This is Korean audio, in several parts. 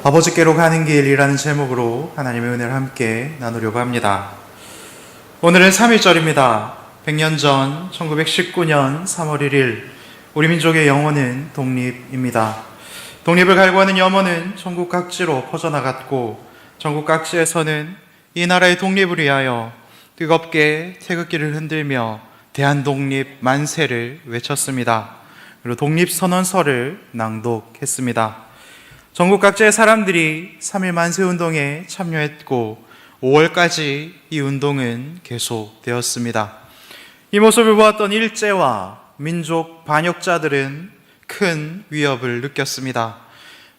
아버지께로 가는 길이라는 제목으로 하나님의 은혜를 함께 나누려고 합니다. 오늘은 3.1절입니다. 100년 전 1919년 3월 1일 우리 민족의 영혼은 독립입니다. 독립을 갈구하는 염원은 전국 각지로 퍼져나갔고 전국 각지에서는 이 나라의 독립을 위하여 뜨겁게 태극기를 흔들며 대한독립 만세를 외쳤습니다. 그리고 독립선언서를 낭독했습니다. 전국 각지의 사람들이 3.1 만세운동에 참여했고 5월까지 이 운동은 계속되었습니다. 이 모습을 보았던 일제와 민족 반역자들은 큰 위협을 느꼈습니다.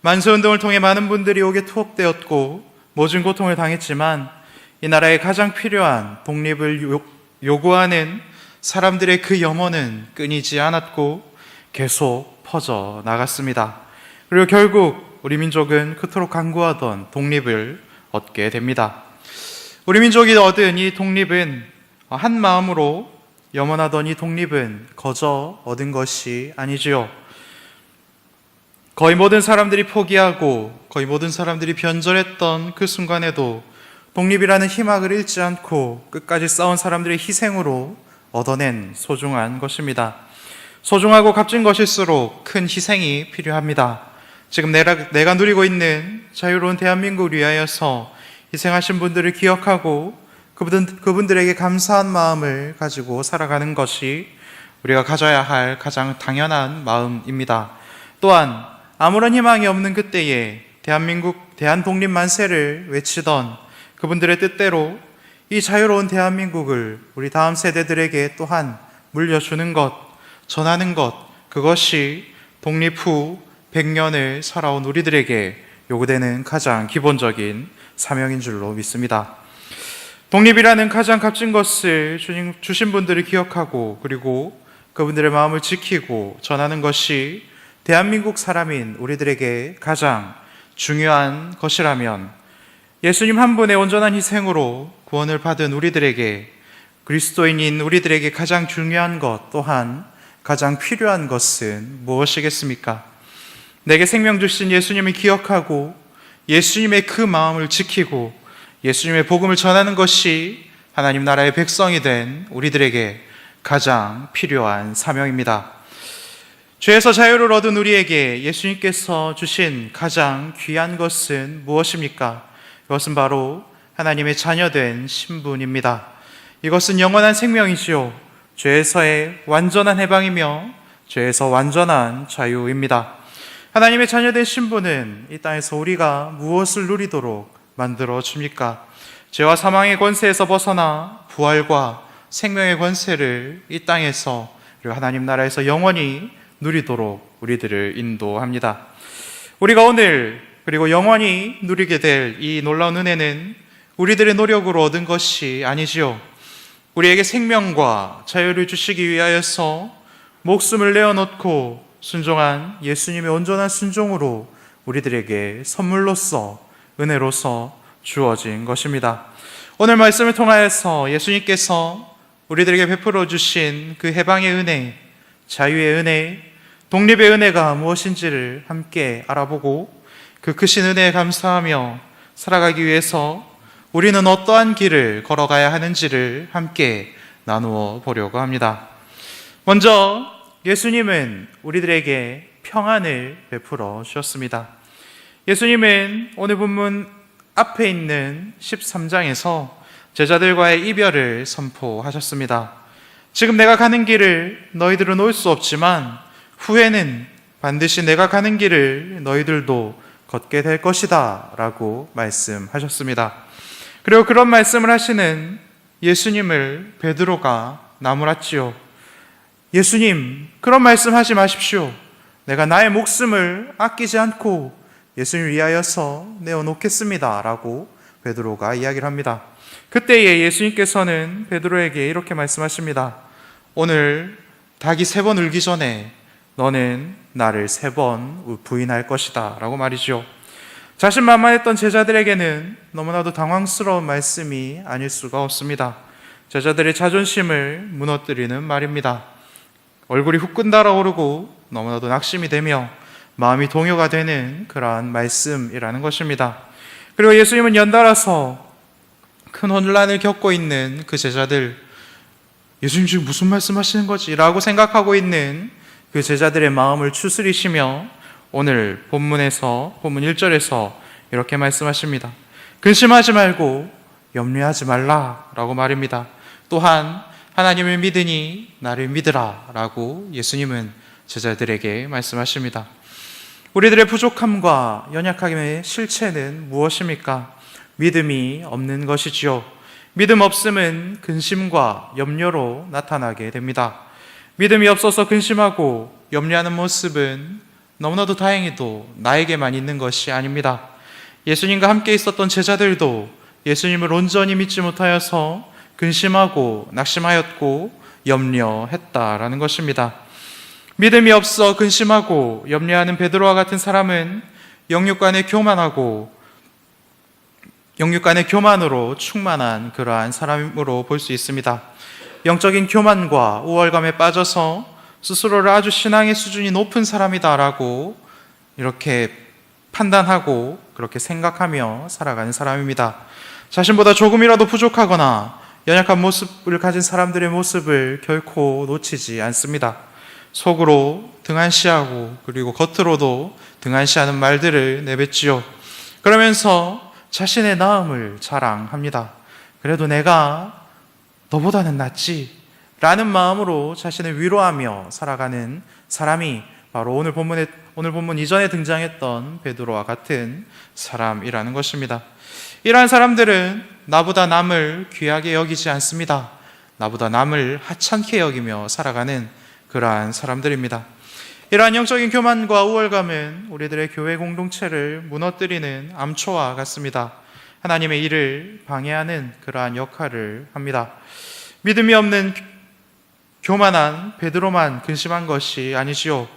만세운동을 통해 많은 분들이 옥에 투옥되었고 모진 고통을 당했지만 이 나라에 가장 필요한 독립을 요구하는 사람들의 그 염원은 끊이지 않았고 계속 퍼져 나갔습니다. 그리고 결국 우리 민족은 그토록 간구하던 독립을 얻게 됩니다. 우리 민족이 얻은 이 독립은 한 마음으로 염원하던 이 독립은 거저 얻은 것이 아니지요. 거의 모든 사람들이 포기하고 거의 모든 사람들이 변절했던 그 순간에도 독립이라는 희망을 잃지 않고 끝까지 싸운 사람들의 희생으로 얻어낸 소중한 것입니다. 소중하고 값진 것일수록 큰 희생이 필요합니다. 지금 내가 누리고 있는 자유로운 대한민국을 위하여서 희생하신 분들을 기억하고 그분들에게 감사한 마음을 가지고 살아가는 것이 우리가 가져야 할 가장 당연한 마음입니다. 또한 아무런 희망이 없는 그때에 대한독립 만세를 외치던 그분들의 뜻대로 이 자유로운 대한민국을 우리 다음 세대들에게 또한 물려주는 것, 전하는 것, 그것이 독립 후 100년을 살아온 우리들에게 요구되는 가장 기본적인 사명인 줄로 믿습니다. 독립이라는 가장 값진 것을 주신 분들을 기억하고 그리고 그분들의 마음을 지키고 전하는 것이 대한민국 사람인 우리들에게 가장 중요한 것이라면 예수님 한 분의 온전한 희생으로 구원을 받은 우리들에게, 그리스도인인 우리들에게 가장 중요한 것 또한 가장 필요한 것은 무엇이겠습니까? 내게 생명 주신 예수님을 기억하고 예수님의 그 마음을 지키고 예수님의 복음을 전하는 것이 하나님 나라의 백성이 된 우리들에게 가장 필요한 사명입니다. 죄에서 자유를 얻은 우리에게 예수님께서 주신 가장 귀한 것은 무엇입니까? 이것은 바로 하나님의 자녀된 신분입니다. 이것은 영원한 생명이지요. 죄에서의 완전한 해방이며 죄에서 완전한 자유입니다. 하나님의 자녀된 신분은 이 땅에서 우리가 무엇을 누리도록 만들어 줍니까? 죄와 사망의 권세에서 벗어나 부활과 생명의 권세를 이 땅에서 그리고 하나님 나라에서 영원히 누리도록 우리들을 인도합니다. 우리가 오늘 그리고 영원히 누리게 될 이 놀라운 은혜는 우리들의 노력으로 얻은 것이 아니지요. 우리에게 생명과 자유를 주시기 위하여서 목숨을 내어놓고 순종한 예수님의 온전한 순종으로 우리들에게 선물로서 은혜로서 주어진 것입니다. 오늘 말씀을 통하여서 예수님께서 우리들에게 베풀어 주신 그 해방의 은혜, 자유의 은혜, 독립의 은혜가 무엇인지를 함께 알아보고 그 크신 은혜에 감사하며 살아가기 위해서 우리는 어떠한 길을 걸어가야 하는지를 함께 나누어 보려고 합니다. 먼저 예수님은 우리들에게 평안을 베풀어 주셨습니다. 예수님은 오늘 본문 앞에 있는 13장에서 제자들과의 이별을 선포하셨습니다. 지금 내가 가는 길을 너희들은 올 수 없지만 후에는 반드시 내가 가는 길을 너희들도 걷게 될 것이다 라고 말씀하셨습니다. 그리고 그런 말씀을 하시는 예수님을 베드로가 나무랐지요. 예수님, 그런 말씀하지 마십시오. 내가 나의 목숨을 아끼지 않고 예수님을 위하여서 내어놓겠습니다 라고 베드로가 이야기를 합니다. 그때에 예수님께서는 베드로에게 이렇게 말씀하십니다. 오늘 닭이 3번 울기 전에 너는 나를 3번 부인할 것이다 라고 말이죠. 자신만만했던 제자들에게는 너무나도 당황스러운 말씀이 아닐 수가 없습니다. 제자들의 자존심을 무너뜨리는 말입니다. 얼굴이 후끈 달아오르고 너무나도 낙심이 되며 마음이 동요가 되는 그러한 말씀이라는 것입니다. 그리고 예수님은 연달아서 큰 혼란을 겪고 있는 그 제자들, 예수님 지금 무슨 말씀하시는 거지? 라고 생각하고 있는 그 제자들의 마음을 추스리시며 오늘 본문 1절에서 이렇게 말씀하십니다. 근심하지 말고 염려하지 말라 라고 말입니다. 또한 하나님을 믿으니 나를 믿으라 라고 예수님은 제자들에게 말씀하십니다. 우리들의 부족함과 연약함의 실체는 무엇입니까? 믿음이 없는 것이지요. 믿음 없음은 근심과 염려로 나타나게 됩니다. 믿음이 없어서 근심하고 염려하는 모습은 너무나도 다행히도 나에게만 있는 것이 아닙니다. 예수님과 함께 있었던 제자들도 예수님을 온전히 믿지 못하여서 근심하고 낙심하였고 염려했다라는 것입니다. 믿음이 없어 근심하고 염려하는 베드로와 같은 사람은 영육간의 교만으로 충만한 그러한 사람으로 볼 수 있습니다. 영적인 교만과 우월감에 빠져서 스스로를 아주 신앙의 수준이 높은 사람이다라고 이렇게 판단하고 그렇게 생각하며 살아가는 사람입니다. 자신보다 조금이라도 부족하거나 연약한 모습을 가진 사람들의 모습을 결코 놓치지 않습니다. 속으로 등한시하고 그리고 겉으로도 등한시하는 말들을 내뱉지요. 그러면서 자신의 나음을 자랑합니다. 그래도 내가 너보다는 낫지 라는 마음으로 자신을 위로하며 살아가는 사람이 바로 오늘 본문 이전에 등장했던 베드로와 같은 사람이라는 것입니다. 이러한 사람들은 나보다 남을 귀하게 여기지 않습니다. 나보다 남을 하찮게 여기며 살아가는 그러한 사람들입니다. 이러한 영적인 교만과 우월감은 우리들의 교회 공동체를 무너뜨리는 암초와 같습니다. 하나님의 일을 방해하는 그러한 역할을 합니다. 믿음이 없는 교만한 베드로만 근심한 것이 아니지요.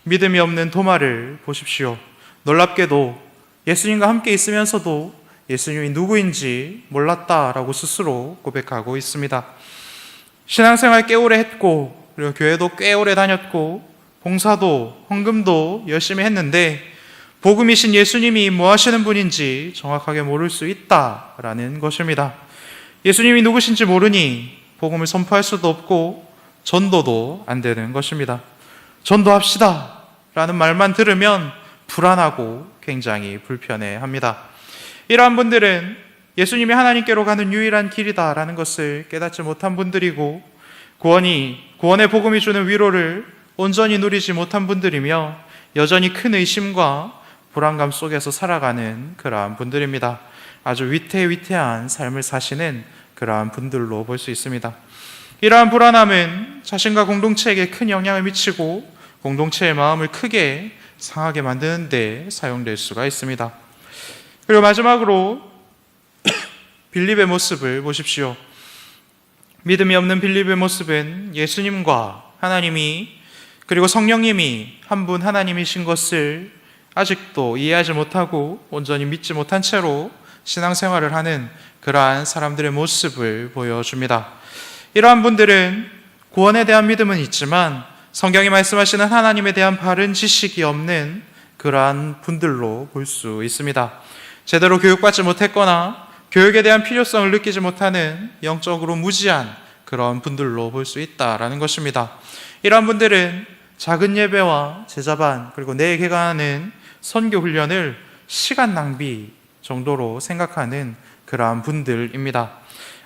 믿음이 없는 도마를 보십시오. 놀랍게도 예수님과 함께 있으면서도 예수님이 누구인지 몰랐다라고 스스로 고백하고 있습니다. 신앙생활 꽤 오래 했고 그리고 교회도 꽤 오래 다녔고 봉사도 헌금도 열심히 했는데 복음이신 예수님이 뭐 하시는 분인지 정확하게 모를 수 있다라는 것입니다. 예수님이 누구신지 모르니 복음을 선포할 수도 없고 전도도 안 되는 것입니다. 전도합시다 라는 말만 들으면 불안하고 굉장히 불편해합니다. 이러한 분들은 예수님이 하나님께로 가는 유일한 길이다라는 것을 깨닫지 못한 분들이고 구원의 복음이 주는 위로를 온전히 누리지 못한 분들이며 여전히 큰 의심과 불안감 속에서 살아가는 그러한 분들입니다. 아주 위태위태한 삶을 사시는 그러한 분들로 볼 수 있습니다. 이러한 불안함은 자신과 공동체에게 큰 영향을 미치고 공동체의 마음을 크게 상하게 만드는 데 사용될 수가 있습니다. 그리고 마지막으로 빌립의 모습을 보십시오. 믿음이 없는 빌립의 모습은 예수님과 하나님이 그리고 성령님이 한 분 하나님이신 것을 아직도 이해하지 못하고 온전히 믿지 못한 채로 신앙생활을 하는 그러한 사람들의 모습을 보여줍니다. 이러한 분들은 구원에 대한 믿음은 있지만 성경이 말씀하시는 하나님에 대한 바른 지식이 없는 그러한 분들로 볼 수 있습니다. 제대로 교육받지 못했거나 교육에 대한 필요성을 느끼지 못하는 영적으로 무지한 그런 분들로 볼 수 있다라는 것입니다. 이러한 분들은 작은 예배와 제자반 그리고 내게가 하는 선교 훈련을 시간 낭비 정도로 생각하는 그러한 분들입니다.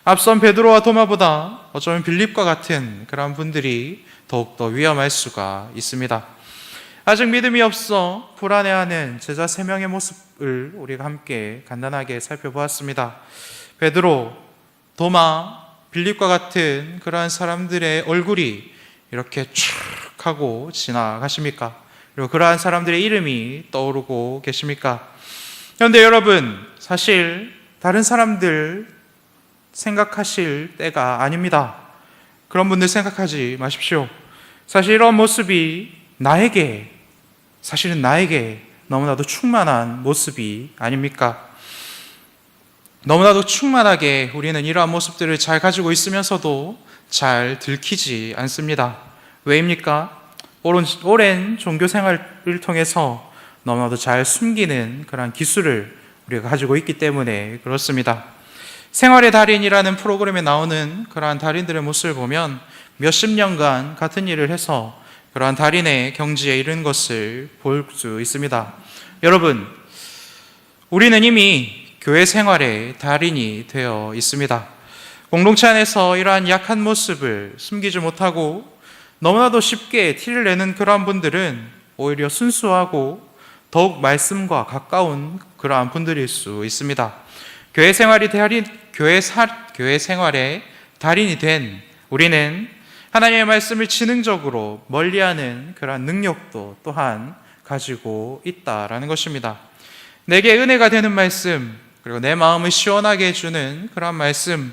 앞선 베드로와 도마보다 어쩌면 빌립과 같은 그러한 분들이 더욱더 위험할 수가 있습니다. 아직 믿음이 없어 불안해하는 제자 3명의 모습을 우리가 함께 간단하게 살펴보았습니다. 베드로, 도마, 빌립과 같은 그러한 사람들의 얼굴이 이렇게 쭉 하고 지나가십니까? 그리고 그러한 사람들의 이름이 떠오르고 계십니까? 그런데 여러분, 사실 다른 사람들 생각하실 때가 아닙니다. 그런 분들 생각하지 마십시오. 사실 이런 모습이 사실은 나에게 너무나도 충만한 모습이 아닙니까? 너무나도 충만하게 우리는 이러한 모습들을 잘 가지고 있으면서도 잘 들키지 않습니다. 왜입니까? 오랜 종교 생활을 통해서 너무나도 잘 숨기는 그런 기술을 우리가 가지고 있기 때문에 그렇습니다. 생활의 달인이라는 프로그램에 나오는 그러한 달인들의 모습을 보면 몇십 년간 같은 일을 해서 그러한 달인의 경지에 이른 것을 볼 수 있습니다. 여러분, 우리는 이미 교회 생활의 달인이 되어 있습니다. 공동체 안에서 이러한 약한 모습을 숨기지 못하고 너무나도 쉽게 티를 내는 그러한 분들은 오히려 순수하고 더욱 말씀과 가까운 그러한 분들일 수 있습니다. 교회 생활의 달인이 된 우리는 하나님의 말씀을 지능적으로 멀리하는 그러한 능력도 또한 가지고 있다라는 것입니다. 내게 은혜가 되는 말씀, 그리고 내 마음을 시원하게 해주는 그러한 말씀,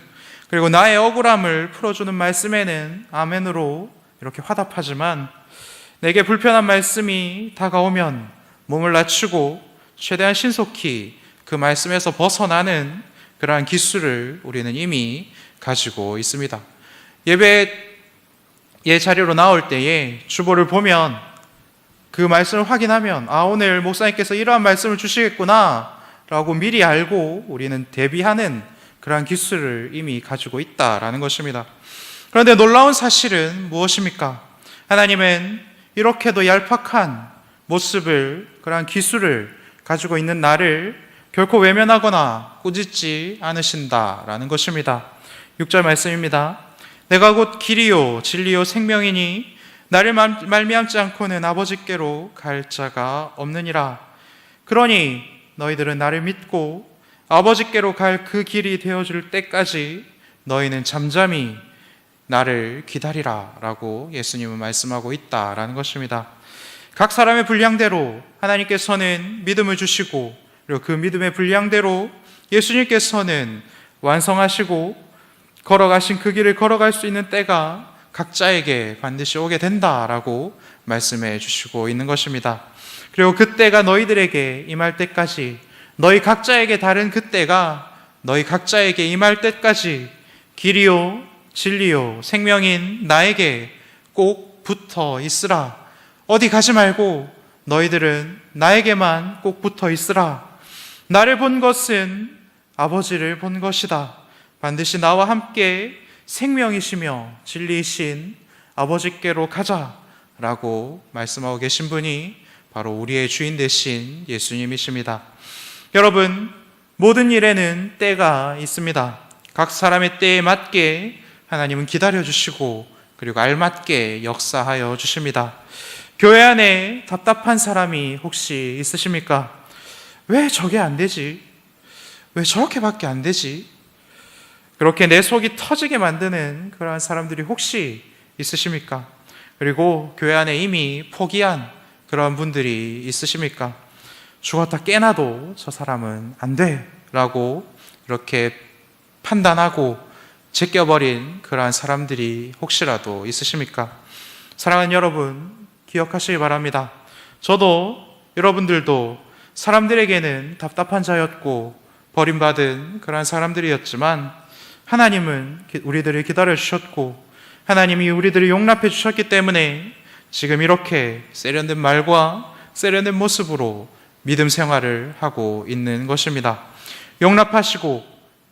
그리고 나의 억울함을 풀어주는 말씀에는 아멘으로 이렇게 화답하지만 내게 불편한 말씀이 다가오면 몸을 낮추고 최대한 신속히 그 말씀에서 벗어나는 그러한 기술을 우리는 이미 가지고 있습니다. 예배의 자리로 나올 때에 주보를 보면 그 말씀을 확인하면 오늘 목사님께서 이러한 말씀을 주시겠구나 라고 미리 알고 우리는 대비하는 그러한 기술을 이미 가지고 있다라는 것입니다. 그런데 놀라운 사실은 무엇입니까? 하나님은 이렇게도 얄팍한 모습을, 그러한 기술을 가지고 있는 나를 결코 외면하거나 꾸짖지 않으신다라는 것입니다. 6절 말씀입니다. 내가 곧 길이요 진리요 생명이니 나를 말미암지 않고는 아버지께로 갈 자가 없느니라. 그러니 너희들은 나를 믿고 아버지께로 갈 그 길이 되어줄 때까지 너희는 잠잠히 나를 기다리라 라고 예수님은 말씀하고 있다라는 것입니다. 각 사람의 분량대로 하나님께서는 믿음을 주시고 그리고 그 믿음의 분량대로 예수님께서는 완성하시고 걸어가신 그 길을 걸어갈 수 있는 때가 각자에게 반드시 오게 된다라고 말씀해 주시고 있는 것입니다. 그리고 그 때가 너희들에게 임할 때까지, 너희 각자에게 다른 그 때가 너희 각자에게 임할 때까지 길이요 진리요 생명인 나에게 꼭 붙어 있으라. 어디 가지 말고 너희들은 나에게만 꼭 붙어 있으라. 나를 본 것은 아버지를 본 것이다. 반드시 나와 함께 생명이시며 진리이신 아버지께로 가자라고 말씀하고 계신 분이 바로 우리의 주인 되신 예수님이십니다. 여러분, 모든 일에는 때가 있습니다. 각 사람의 때에 맞게 하나님은 기다려주시고 그리고 알맞게 역사하여 주십니다. 교회 안에 답답한 사람이 혹시 있으십니까? 왜 저게 안 되지? 왜 저렇게밖에 안 되지? 그렇게 내 속이 터지게 만드는 그러한 사람들이 혹시 있으십니까? 그리고 교회 안에 이미 포기한 그런 분들이 있으십니까? 죽었다 깨나도 저 사람은 안 돼 라고 이렇게 판단하고 제껴버린 그러한 사람들이 혹시라도 있으십니까? 사랑하는 여러분, 기억하시기 바랍니다. 저도 여러분들도 사람들에게는 답답한 자였고 버림받은 그러한 사람들이었지만 하나님은 우리들을 기다려주셨고 하나님이 우리들을 용납해 주셨기 때문에 지금 이렇게 세련된 말과 세련된 모습으로 믿음 생활을 하고 있는 것입니다. 용납하시고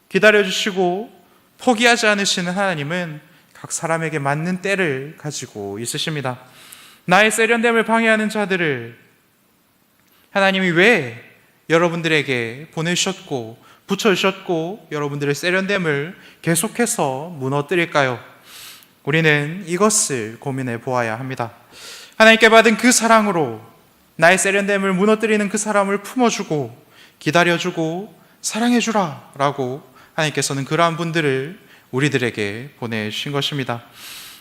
기다려주시고 포기하지 않으시는 하나님은 각 사람에게 맞는 때를 가지고 있으십니다. 나의 세련됨을 방해하는 자들을 하나님이 왜 여러분들에게 보내주셨고 붙여주셨고 여러분들의 세련됨을 계속해서 무너뜨릴까요? 우리는 이것을 고민해 보아야 합니다. 하나님께 받은 그 사랑으로 나의 세련됨을 무너뜨리는 그 사람을 품어주고 기다려주고 사랑해주라 라고 하나님께서는 그러한 분들을 우리들에게 보내주신 것입니다.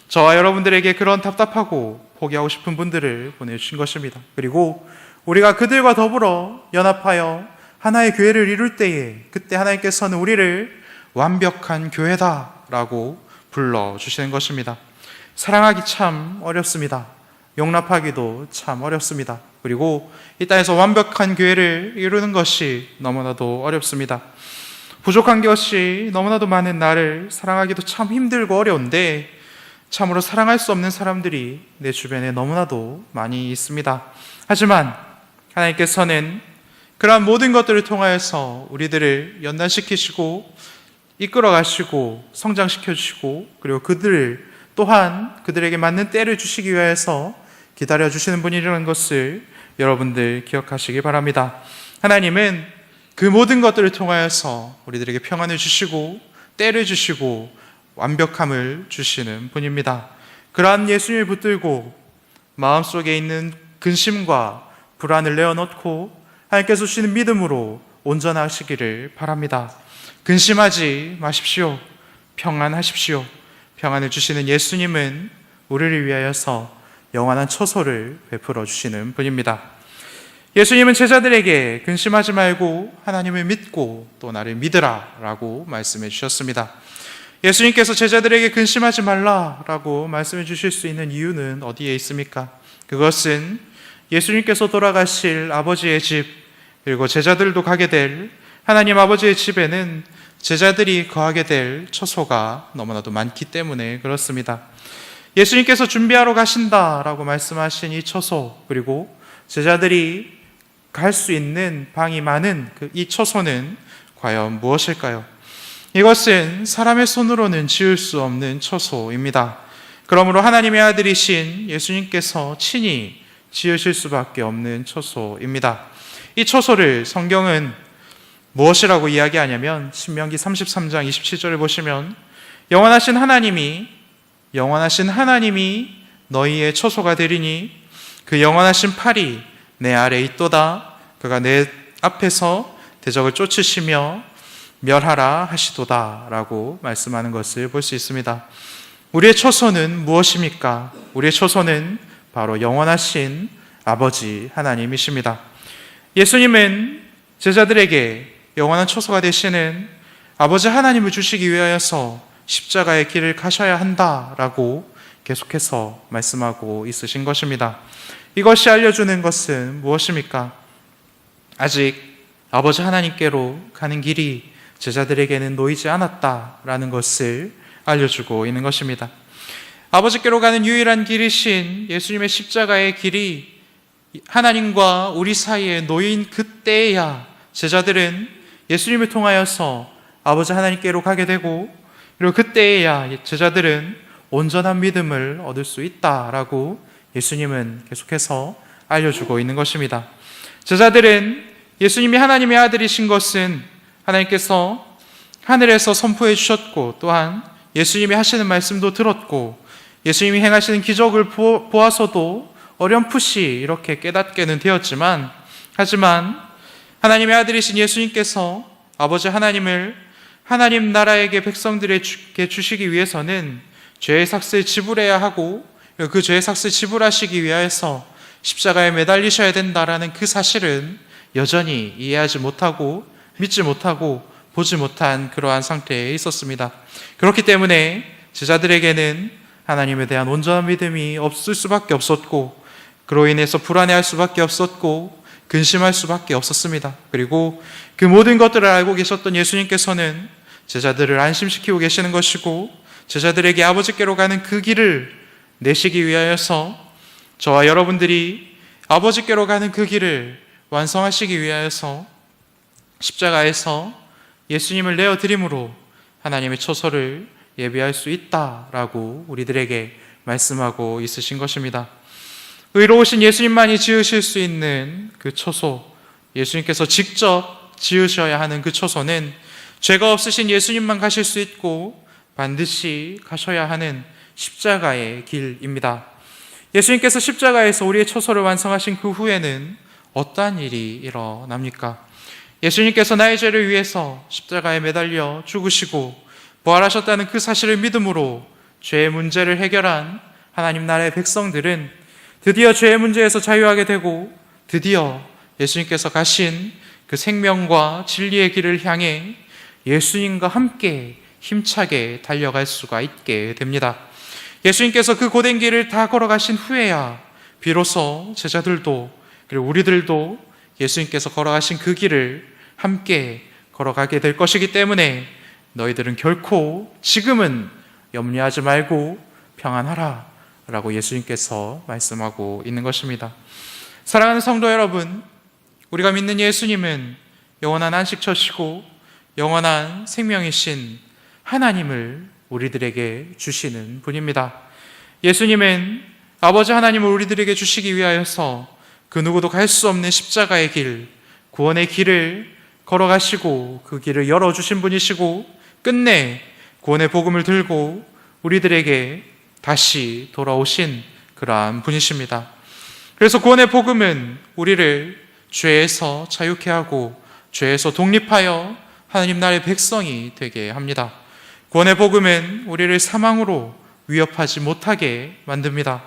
저와 여러분들에게 그런 답답하고 포기하고 싶은 분들을 보내주신 것입니다. 그리고 우리가 그들과 더불어 연합하여 하나의 교회를 이룰 때에 그때 하나님께서는 우리를 완벽한 교회다라고 불러주시는 것입니다. 사랑하기 참 어렵습니다. 용납하기도 참 어렵습니다. 그리고 이 땅에서 완벽한 교회를 이루는 것이 너무나도 어렵습니다. 부족한 것이 너무나도 많은 나를 사랑하기도 참 힘들고 어려운데 참으로 사랑할 수 없는 사람들이 내 주변에 너무나도 많이 있습니다. 하지만 하나님께서는 그러한 모든 것들을 통하여서 우리들을 연단시키시고 이끌어 가시고 성장시켜 주시고, 그리고 그들을 또한 그들에게 맞는 때를 주시기 위해서 기다려 주시는 분이라는 것을 여러분들 기억하시기 바랍니다. 하나님은 그 모든 것들을 통하여서 우리들에게 평안을 주시고 때를 주시고 완벽함을 주시는 분입니다. 그러한 예수님을 붙들고 마음속에 있는 근심과 불안을 내어놓고 하나님께서 주시는 믿음으로 온전하시기를 바랍니다. 근심하지 마십시오. 평안하십시오. 평안을 주시는 예수님은 우리를 위하여서 영원한 초소를 베풀어 주시는 분입니다. 예수님은 제자들에게 근심하지 말고 하나님을 믿고 또 나를 믿으라 라고 말씀해 주셨습니다. 예수님께서 제자들에게 근심하지 말라라고 말씀해 주실 수 있는 이유는 어디에 있습니까? 그것은 예수님께서 돌아가실 아버지의 집, 그리고 제자들도 가게 될 하나님 아버지의 집에는 제자들이 거하게 될 처소가 너무나도 많기 때문에 그렇습니다. 예수님께서 준비하러 가신다라고 말씀하신 이 처소, 그리고 제자들이 갈 수 있는 방이 많은 이 처소는 과연 무엇일까요? 이것은 사람의 손으로는 지을 수 없는 처소입니다. 그러므로 하나님의 아들이신 예수님께서 친히 지으실 수밖에 없는 처소입니다. 이 처소를 성경은 무엇이라고 이야기하냐면 신명기 33장 27절을 보시면 영원하신 하나님이 너희의 처소가 되리니 그 영원하신 팔이 내 아래 있도다. 그가 내 앞에서 대적을 쫓으시며 멸하라 하시도다 라고 말씀하는 것을 볼 수 있습니다. 우리의 처소는 무엇입니까? 우리의 처소는 바로 영원하신 아버지 하나님이십니다. 예수님은 제자들에게 영원한 처소가 되시는 아버지 하나님을 주시기 위하여서 십자가의 길을 가셔야 한다라고 계속해서 말씀하고 있으신 것입니다. 이것이 알려주는 것은 무엇입니까? 아직 아버지 하나님께로 가는 길이 제자들에게는 놓이지 않았다라는 것을 알려주고 있는 것입니다. 아버지께로 가는 유일한 길이신 예수님의 십자가의 길이 하나님과 우리 사이에 놓인 그때에야 제자들은 예수님을 통하여서 아버지 하나님께로 가게 되고, 그리고 그때에야 제자들은 온전한 믿음을 얻을 수 있다라고 예수님은 계속해서 알려주고 있는 것입니다. 제자들은 예수님이 하나님의 아들이신 것은 하나님께서 하늘에서 선포해 주셨고, 또한 예수님이 하시는 말씀도 들었고, 예수님이 행하시는 기적을 보아서도 어렴풋이 이렇게 깨닫게는 되었지만, 하지만 하나님의 아들이신 예수님께서 아버지 하나님을 하나님 나라에게 백성들에게 주시기 위해서는 죄의 삭슬 지불해야 하고, 그 죄의 삭슬 지불하시기 위해서 십자가에 매달리셔야 된다라는 그 사실은 여전히 이해하지 못하고 믿지 못하고 보지 못한 그러한 상태에 있었습니다. 그렇기 때문에 제자들에게는 하나님에 대한 온전한 믿음이 없을 수밖에 없었고, 그로 인해서 불안해할 수밖에 없었고 근심할 수밖에 없었습니다. 그리고 그 모든 것들을 알고 계셨던 예수님께서는 제자들을 안심시키고 계시는 것이고, 제자들에게 아버지께로 가는 그 길을 내시기 위하여서 저와 여러분들이 아버지께로 가는 그 길을 완성하시기 위하여서 십자가에서 예수님을 내어드림으로 하나님의 처소를 예비할 수 있다라고 우리들에게 말씀하고 있으신 것입니다. 의로우신 예수님만이 지으실 수 있는 그 처소, 예수님께서 직접 지으셔야 하는 그 처소는 죄가 없으신 예수님만 가실 수 있고 반드시 가셔야 하는 십자가의 길입니다. 예수님께서 십자가에서 우리의 처소를 완성하신 그 후에는 어떠한 일이 일어납니까? 예수님께서 나의 죄를 위해서 십자가에 매달려 죽으시고 부활하셨다는 그 사실을 믿음으로 죄의 문제를 해결한 하나님 나라의 백성들은 드디어 죄의 문제에서 자유하게 되고, 드디어 예수님께서 가신 그 생명과 진리의 길을 향해 예수님과 함께 힘차게 달려갈 수가 있게 됩니다. 예수님께서 그 고된 길을 다 걸어가신 후에야 비로소 제자들도, 그리고 우리들도 예수님께서 걸어가신 그 길을 함께 걸어가게 될 것이기 때문에 너희들은 결코 지금은 염려하지 말고 평안하라 라고 예수님께서 말씀하고 있는 것입니다. 사랑하는 성도 여러분, 우리가 믿는 예수님은 영원한 안식처시고 영원한 생명이신 하나님을 우리들에게 주시는 분입니다. 예수님은 아버지 하나님을 우리들에게 주시기 위하여서 그 누구도 갈 수 없는 십자가의 길, 구원의 길을 걸어가시고 그 길을 열어주신 분이시고 끝내 구원의 복음을 들고 우리들에게 다시 돌아오신 그러한 분이십니다. 그래서 구원의 복음은 우리를 죄에서 자유케 하고 죄에서 독립하여 하나님 나라의 백성이 되게 합니다. 구원의 복음은 우리를 사망으로 위협하지 못하게 만듭니다.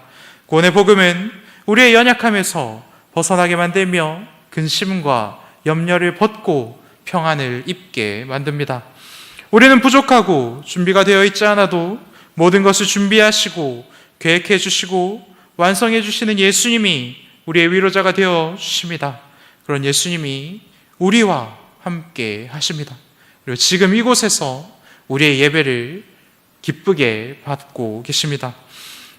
구원의 복음은 우리의 연약함에서 벗어나게 만들며 근심과 염려를 벗고 평안을 입게 만듭니다. 우리는 부족하고 준비가 되어 있지 않아도 모든 것을 준비하시고 계획해 주시고 완성해 주시는 예수님이 우리의 위로자가 되어 주십니다. 그런 예수님이 우리와 함께 하십니다. 그리고 지금 이곳에서 우리의 예배를 기쁘게 받고 계십니다.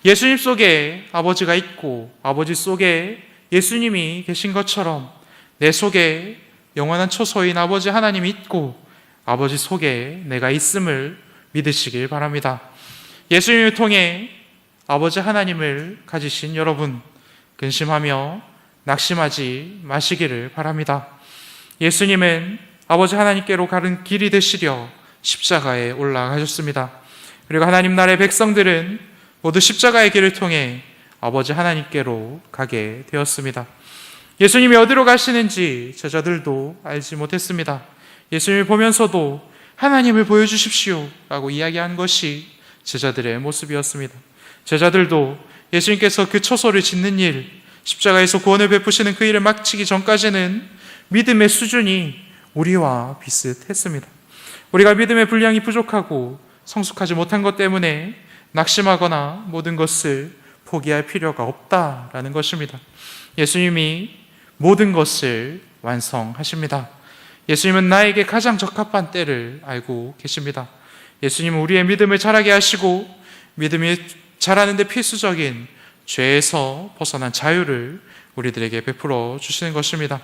예수님 속에 아버지가 있고 아버지 속에 예수님이 계신 것처럼 내 속에 영원한 초소인 아버지 하나님이 있고 아버지 속에 내가 있음을 믿으시길 바랍니다. 예수님을 통해 아버지 하나님을 가지신 여러분, 근심하며 낙심하지 마시기를 바랍니다. 예수님은 아버지 하나님께로 가는 길이 되시려 십자가에 올라가셨습니다. 그리고 하나님 나라의 백성들은 모두 십자가의 길을 통해 아버지 하나님께로 가게 되었습니다. 예수님이 어디로 가시는지 제자들도 알지 못했습니다. 예수님을 보면서도 하나님을 보여주십시오 라고 이야기한 것이 제자들의 모습이었습니다. 제자들도 예수님께서 그 처소를 짓는 일, 십자가에서 구원을 베푸시는 그 일을 마치기 전까지는 믿음의 수준이 우리와 비슷했습니다. 우리가 믿음의 분량이 부족하고 성숙하지 못한 것 때문에 낙심하거나 모든 것을 포기할 필요가 없다라는 것입니다. 예수님이 모든 것을 완성하십니다. 예수님은 나에게 가장 적합한 때를 알고 계십니다. 예수님은 우리의 믿음을 자라게 하시고 믿음이 자라는 데 필수적인 죄에서 벗어난 자유를 우리들에게 베풀어 주시는 것입니다.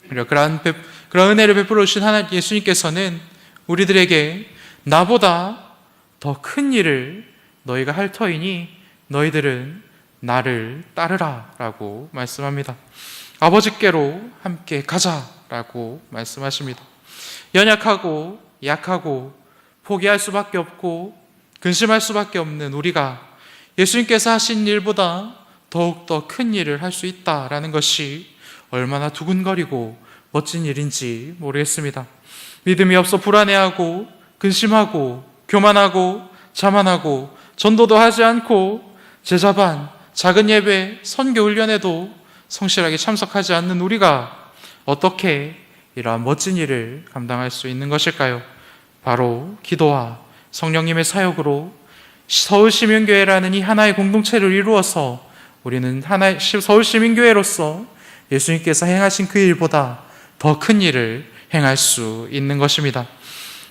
그리고 그런 은혜를 베풀어 주신 하나님 예수님께서는 우리들에게 나보다 더 큰 일을 너희가 할 터이니 너희들은 나를 따르라 라고 말씀합니다. 아버지께로 함께 가자라고 말씀하십니다. 연약하고 약하고 포기할 수밖에 없고 근심할 수밖에 없는 우리가 예수님께서 하신 일보다 더욱더 큰 일을 할 수 있다라는 것이 얼마나 두근거리고 멋진 일인지 모르겠습니다. 믿음이 없어 불안해하고 근심하고 교만하고 자만하고 전도도 하지 않고 제자반, 작은 예배, 선교 훈련에도 성실하게 참석하지 않는 우리가 어떻게 이러한 멋진 일을 감당할 수 있는 것일까요? 바로 기도와 성령님의 사역으로 서울시민교회라는 이 하나의 공동체를 이루어서 우리는 하나의 서울시민교회로서 예수님께서 행하신 그 일보다 더 큰 일을 행할 수 있는 것입니다.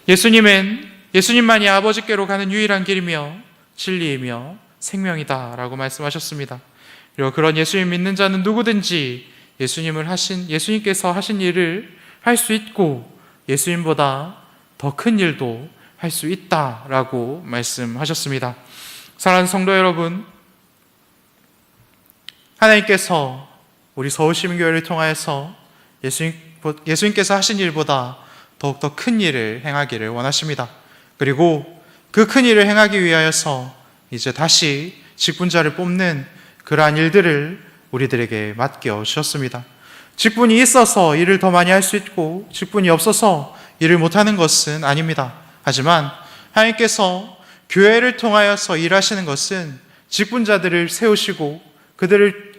예수님만이 아버지께로 가는 유일한 길이며 진리이며 생명이다 라고 말씀하셨습니다. 그리고 그런 예수님 믿는 자는 누구든지 예수님께서 하신 일을 할 수 있고 예수님보다 더 큰 일도 할 수 있다라고 말씀하셨습니다. 사랑하는 성도 여러분, 하나님께서 우리 서울시민교회를 통하여서 예수님께서 하신 일보다 더욱더 큰 일을 행하기를 원하십니다. 그리고 그 큰 일을 행하기 위하여서 이제 다시 직분자를 뽑는 그러한 일들을 우리들에게 맡겨 주셨습니다. 직분이 있어서 일을 더 많이 할 수 있고 직분이 없어서 일을 못하는 것은 아닙니다. 하지만 하나님께서 교회를 통하여서 일하시는 것은 직분자들을 세우시고 그들을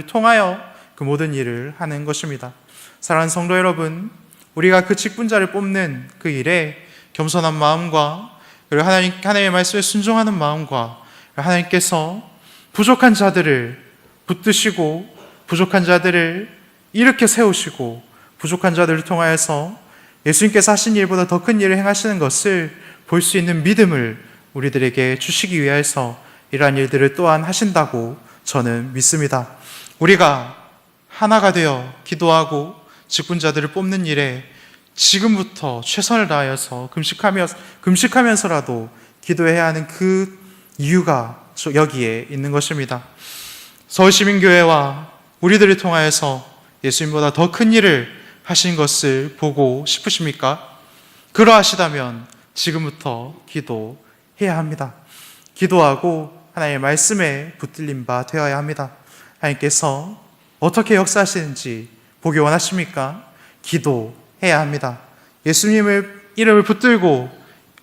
통하여 그 모든 일을 하는 것입니다. 사랑하는 성도 여러분, 우리가 그 직분자를 뽑는 그 일에 겸손한 마음과 그리고 하나님의 말씀에 순종하는 마음과 하나님께서 부족한 자들을 붙드시고 부족한 자들을 일으켜 세우시고 부족한 자들을 통하여서 예수님께서 하신 일보다 더 큰 일을 행하시는 것을 볼 수 있는 믿음을 우리들에게 주시기 위해서 이러한 일들을 또한 하신다고 저는 믿습니다. 우리가 하나가 되어 기도하고 직분자들을 뽑는 일에 지금부터 최선을 다하여서 금식하면서라도 기도해야 하는 그 이유가 여기에 있는 것입니다. 서울시민교회와 우리들을 통하여서 예수님보다 더 큰 일을 하신 것을 보고 싶으십니까? 그러하시다면 지금부터 기도해야 합니다. 기도하고 하나님의 말씀에 붙들린 바 되어야 합니다. 하나님께서 어떻게 역사하시는지 보기 원하십니까? 기도해야 합니다. 예수님의 이름을 붙들고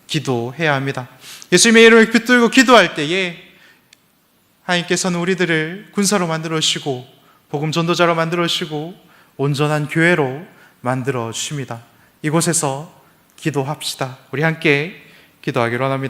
기도해야 합니다. 예수님의 이름을 붙들고 기도할 때에 하나님께서는 우리들을 군사로 만들어 주시고 복음 전도자로 만들어 주시고 온전한 교회로 만들어 주십니다. 이곳에서 기도합시다. 우리 함께 기도하기로 합니다.